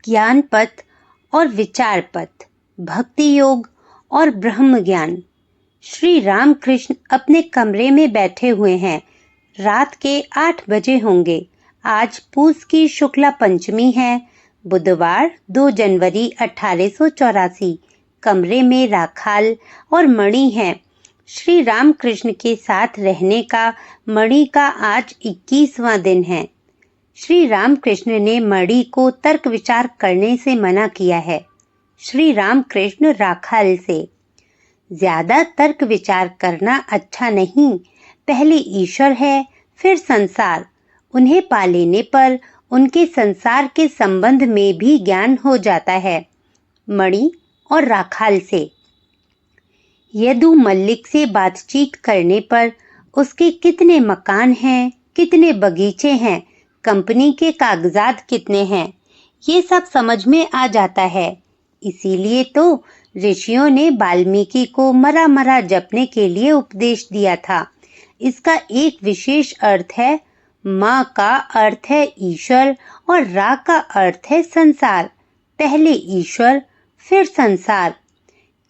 ज्ञान पथ और विचार पथ, भक्ति योग और ब्रह्म ज्ञान। श्री रामकृष्ण अपने कमरे में बैठे हुए हैं। रात के 8 बजे होंगे। आज पूस की शुक्ला पंचमी है, बुधवार 2 जनवरी 1884। कमरे में राखाल और मणि है। श्री रामकृष्ण के साथ रहने का मणि का आज 21वां दिन है। श्री रामकृष्ण ने मणि को तर्क विचार करने से मना किया है। श्री रामकृष्ण राखाल से, ज्यादा तर्क विचार करना अच्छा नहीं। पहले ईश्वर है, फिर संसार। उन्हें पा लेने पर उनके संसार के संबंध में भी ज्ञान हो जाता है। मणि और राखाल से, यदु मल्लिक से बातचीत करने पर उसके कितने मकान हैं, कितने बगीचे हैं, कंपनी के कागजात कितने हैं, ये सब समझ में आ जाता है। इसीलिए तो ऋषियों ने वाल्मीकि को मरा मरा जपने के लिए उपदेश दिया था। इसका एक विशेष अर्थ है। माँ का अर्थ है ईश्वर और रा का अर्थ है संसार। पहले ईश्वर, फिर संसार।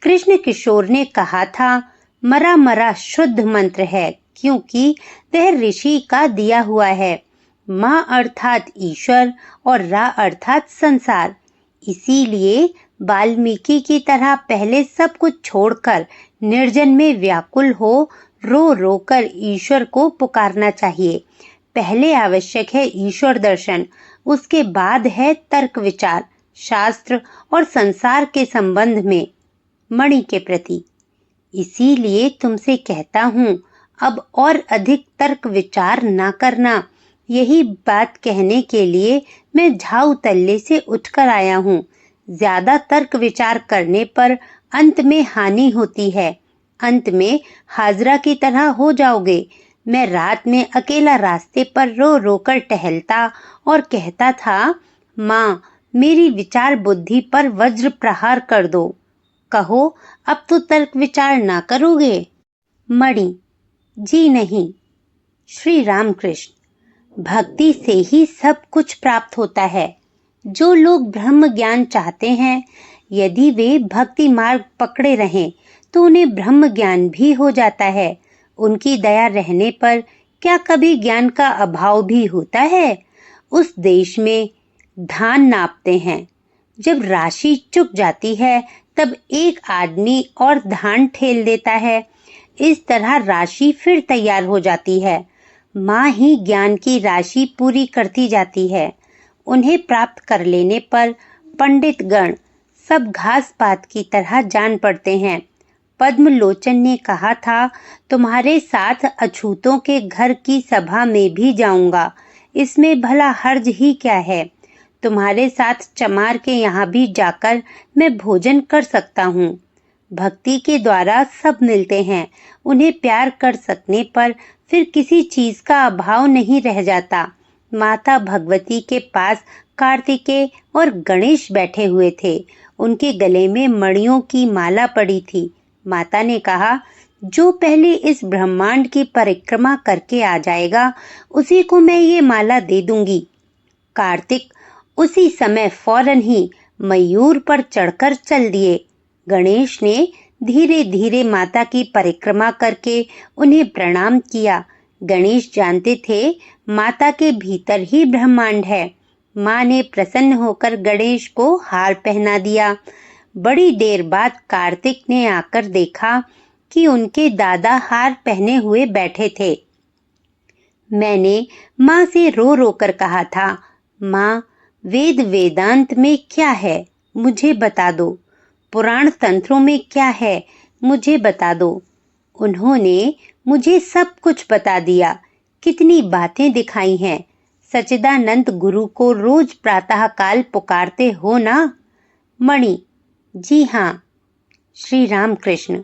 कृष्ण किशोर ने कहा था, मरा मरा शुद्ध मंत्र है, क्योंकि वह ऋषि का दिया हुआ है। माँ अर्थात ईश्वर और रा अर्थात संसार। इसीलिए वाल्मीकि की तरह पहले सब कुछ छोड़कर निर्जन में व्याकुल हो रो रो कर ईश्वर को पुकारना चाहिए। पहले आवश्यक है ईश्वर दर्शन, उसके बाद है तर्क विचार, शास्त्र और संसार के संबंध में, मणि के प्रति। इसीलिए तुमसे कहता हूँ, अब और अधिक तर्क विचार ना करना। यही बात कहने के लिए मैं झाऊ तल्ले से उठकर आया हूँ। ज्यादा तर्क विचार करने पर अंत में हानि होती है। अंत में हाजरा की तरह हो जाओगे। मैं रात में अकेला रास्ते पर रो रो कर टहलता और कहता था, माँ मेरी विचार बुद्धि पर वज्र प्रहार कर दो। कहो अब तो तर्क विचार ना करोगे? मणि, जी नहीं। श्री रामकृष्ण, भक्ति से ही सब कुछ प्राप्त होता है। जो लोग ब्रह्म ज्ञान चाहते हैं, यदि वे भक्ति मार्ग पकड़े रहें तो उन्हें ब्रह्म ज्ञान भी हो जाता है। उनकी दया रहने पर क्या कभी ज्ञान का अभाव भी होता है? उस देश में धान नापते हैं। जब राशि चुक जाती है तब एक आदमी और धान ठेल देता है। इस तरह राशि फिर तैयार हो जाती है। माँ ही ज्ञान की राशि पूरी करती जाती है। उन्हें प्राप्त कर लेने पर पंडित गण सब घास पात की तरह जान पड़ते हैं। पद्मलोचन ने कहा था, तुम्हारे साथ अछूतों के घर की सभा में भी जाऊंगा, इसमें भला हर्ज ही क्या है। तुम्हारे साथ चमार के यहाँ भी जाकर मैं भोजन कर सकता हूँ। भक्ति के द्वारा सब मिलते हैं। उन्हें प्यार कर सकने पर फिर किसी चीज का अभाव नहीं रह जाता। माता भगवती के पास कार्तिकेय और गणेश बैठे हुए थे। उनके गले में मणियों की माला पड़ी थी। माता ने कहा, जो पहले इस ब्रह्मांड की परिक्रमा करके आ जाएगा, उसी को मैं ये माला दे दूंगी। कार्तिक उसी समय फौरन ही मयूर पर चढ़कर चल दिए। गणेश ने धीरे धीरे माता की परिक्रमा करके उन्हें प्रणाम किया। गणेश जानते थे माता के भीतर ही ब्रह्मांड है। माँ ने प्रसन्न होकर गणेश को हार पहना दिया। बड़ी देर बाद कार्तिक ने आकर देखा कि उनके दादा हार पहने हुए बैठे थे। मैंने माँ से रो रो कर कहा था, माँ वेद वेदांत में क्या है मुझे बता दो, पुराण तंत्रों में क्या है मुझे बता दो। उन्होंने मुझे सब कुछ बता दिया। कितनी बातें दिखाई हैं। सच्चिदानंद गुरु को रोज प्रातःकाल पुकारते हो ना? मणि, जी हाँ। श्री रामकृष्ण,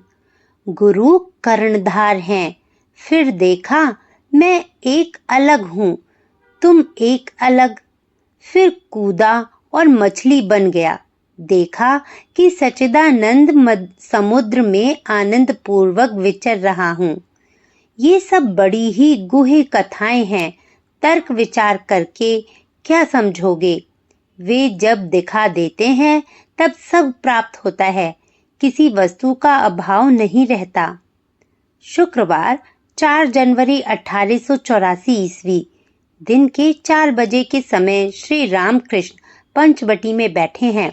गुरु कर्णधार हैं। फिर देखा मैं एक अलग हूँ, तुम एक अलग। फिर कूदा और मछली बन गया। देखा कि सच्चिदानंद समुद्र में आनंद पूर्वक विचर रहा हूँ। ये सब बड़ी ही गूढ़ कथाएं हैं। तर्क विचार करके क्या समझोगे? वे जब दिखा देते हैं तब सब प्राप्त होता है, किसी वस्तु का अभाव नहीं रहता। शुक्रवार 4 जनवरी 1884 ईस्वी दिन के 4 बजे के समय श्री रामकृष्ण पंचवटी में बैठे हैं।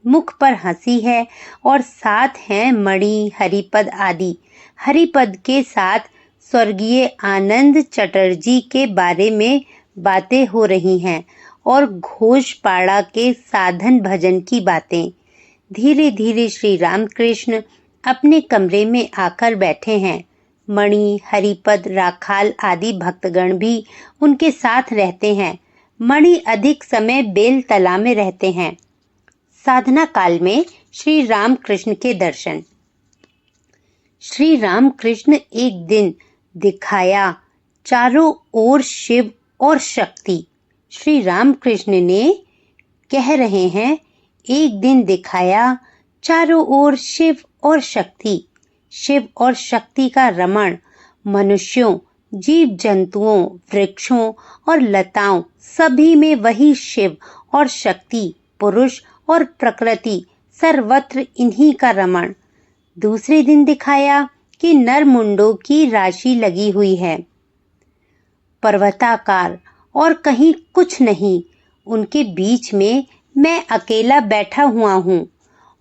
मुख पर हंसी है और साथ हैं मणि, हरिपद आदि। हरिपद के साथ स्वर्गीय आनंद चटर्जी के बारे में बातें हो रही हैं और घोषपाड़ा के साधन भजन की बातें। धीरे धीरे श्री रामकृष्ण अपने कमरे में आकर बैठे हैं। मणि, हरिपद, राखाल आदि भक्तगण भी उनके साथ रहते हैं। मणि अधिक समय बेलतला में रहते हैं। साधना काल में श्री रामकृष्ण के दर्शन। श्री रामकृष्ण एक दिन दिखाया चारों ओर शिव और शक्ति। श्री रामकृष्ण ने कह रहे हैं, एक दिन दिखाया चारों ओर शिव और शक्ति। शिव और शक्ति का रमण मनुष्यों, जीव जंतुओं, वृक्षों और लताओं सभी में वही शिव और शक्ति, पुरुष और प्रकृति सर्वत्र इन्हीं का रमण। दूसरे दिन दिखाया कि नरमुंडों की राशि लगी हुई है, पर्वताकार, और कहीं कुछ नहीं। उनके बीच में मैं अकेला बैठा हुआ हूँ।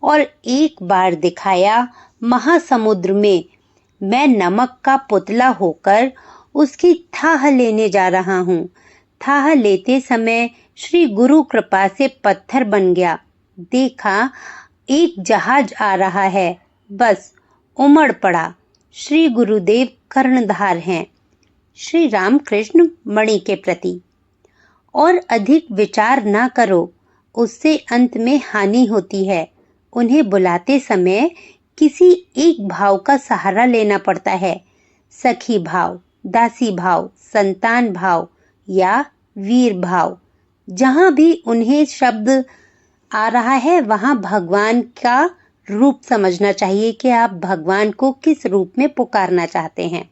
और एक बार दिखाया महासमुद्र में मैं नमक का पुतला होकर उसकी थाह लेने जा रहा हूँ। थाह लेते समय श्री गुरु कृपा से पत्थर बन गया। देखा एक जहाज आ रहा है, बस उमड़ पड़ा। श्री गुरुदेव कर्णधार हैं। श्री रामकृष्ण मणि के प्रति। और अधिक विचार ना करो, उससे अंत में हानि होती है। उन्हें बुलाते समय किसी एक भाव का सहारा लेना पड़ता है। सखी भाव, दासी भाव, संतान भाव या वीर भाव। जहाँ भी उन्हें शब्द आ रहा है वहाँ भगवान का रूप समझना चाहिए कि आप भगवान को किस रूप में पुकारना चाहते हैं।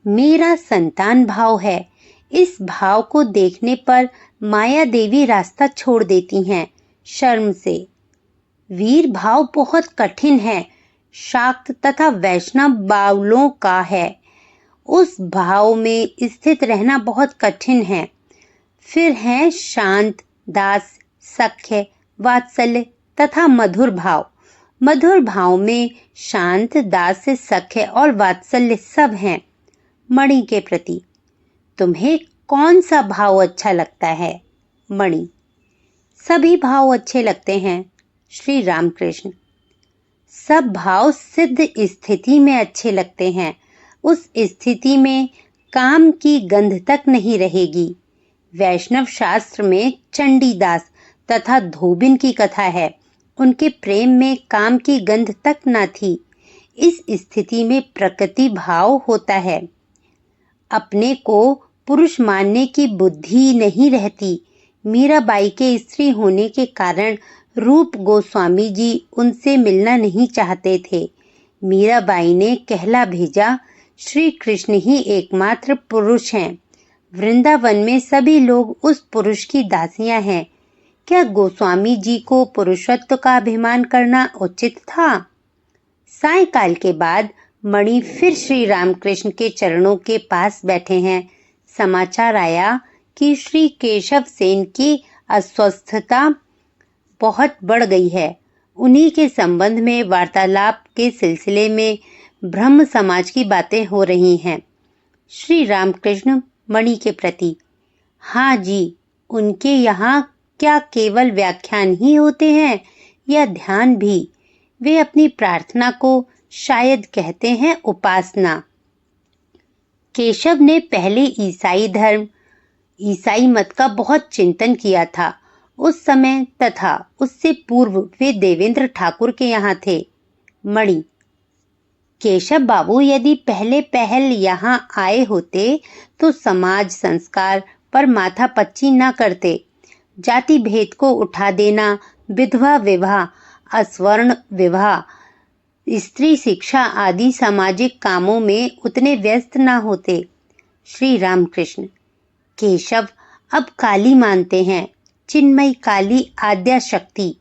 मेरा संतान भाव है। इस भाव को देखने पर माया देवी रास्ता छोड़ देती हैं शर्म से। वीर भाव बहुत कठिन है, शाक्त तथा वैष्णव बावलों का है। उस भाव में स्थित रहना बहुत कठिन है। फिर है शांत, दास, सख्य, वात्सल्य तथा मधुर भाव। मधुर भाव में शांत, दास, सख्य और वात्सल्य सब हैं। मणि के प्रति। तुम्हें कौन सा भाव अच्छा लगता है? मणि। सभी भाव अच्छे लगते हैं। श्री रामकृष्ण। सब भाव सिद्ध स्थिति में अच्छे लगते हैं। उस स्थिति में काम की गंध तक नहीं रहेगी। वैष्णव शास्त्र में चंडीदास तथा धोबिन की कथा है। उनके प्रेम में काम की गंध तक न थी। इस स्थिति में प्रकृति भाव होता है। अपने को पुरुष मानने की बुद्धि नहीं रहती। मीराबाई के स्त्री होने के कारण रूप गोस्वामी जी उनसे मिलना नहीं चाहते थे। मीराबाई ने कहला भेजा, श्री कृष्ण ही एकमात्र पुरुष हैं। वृंदावन में सभी लोग उस पुरुष की दासियां हैं। क्या गोस्वामी जी को पुरुषत्व का अभिमान करना उचित था? सायंकाल के बाद मणि फिर श्री रामकृष्ण के चरणों के पास बैठे हैं। समाचार आया कि श्री केशव सेन की अस्वस्थता बहुत बढ़ गई है। उन्हीं के संबंध में वार्तालाप के सिलसिले में ब्रह्म समाज की बातें हो रही हैं। श्री रामकृष्ण मणि के प्रति। हाँ जी, उनके यहाँ क्या केवल व्याख्यान ही होते हैं या ध्यान भी? वे अपनी प्रार्थना को शायद कहते हैं उपासना। केशव ने पहले ईसाई मत का बहुत चिंतन किया था। उस समय तथा उससे पूर्व वे देवेंद्र ठाकुर के यहाँ थे। मणि। केशव बाबू यदि पहले पहल यहाँ आए होते तो समाज संस्कार पर माथा पच्ची न करते। जाति भेद को उठा देना, विधवा विवाह, अस्वर्ण विवाह, स्त्री शिक्षा आदि सामाजिक कामों में उतने व्यस्त न होते। श्री रामकृष्ण। केशव अब काली मानते हैं, चिन्मयी काली आद्या शक्ति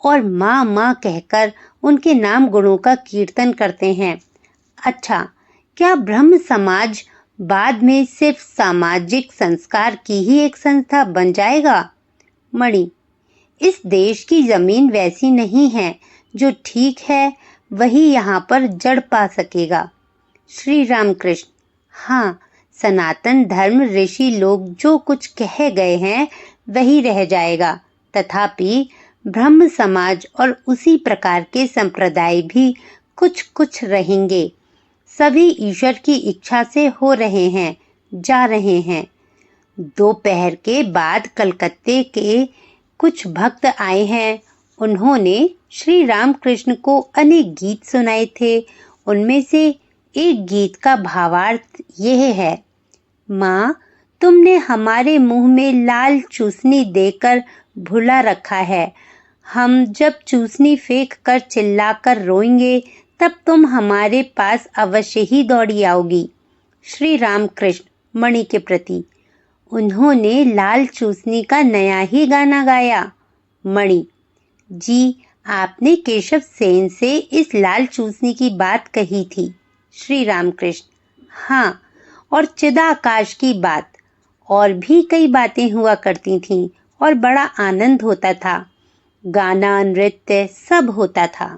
और माँ माँ कहकर उनके नाम गुणों का कीर्तन करते हैं। अच्छा, क्या ब्रह्म समाज बाद में सिर्फ सामाजिक संस्कार की ही एक संस्था बन जाएगा? मणि, इस देश की जमीन वैसी नहीं है, जो ठीक है वही यहाँ पर जड़ पा सकेगा। श्री रामकृष्ण, हाँ, सनातन धर्म ऋषि लोग जो कुछ कह गए हैं वही रह जाएगा, तथापि ब्रह्म समाज और उसी प्रकार के संप्रदाय भी कुछ कुछ रहेंगे। सभी ईश्वर की इच्छा से हो रहे हैं, जा रहे हैं। दोपहर के बाद कलकत्ते के कुछ भक्त आए हैं। उन्होंने श्री रामकृष्ण को अनेक गीत सुनाए थे। उनमें से एक गीत का भावार्थ यह है: माँ, तुमने हमारे मुंह में लाल चूसनी देकर भुला रखा है। हम जब चूसनी फेंक कर चिल्लाकर रोएंगे तब तुम हमारे पास अवश्य ही दौड़ी आओगी। श्री रामकृष्ण मणि के प्रति, उन्होंने लाल चूसनी का नया ही गाना गाया। मणि, जी, आपने केशव सेन से इस लाल चूसनी की बात कही थी। श्री रामकृष्ण, हाँ, और चिदाकाश की बात, और भी कई बातें हुआ करती थीं और बड़ा आनंद होता था। गाना, नृत्य सब होता था।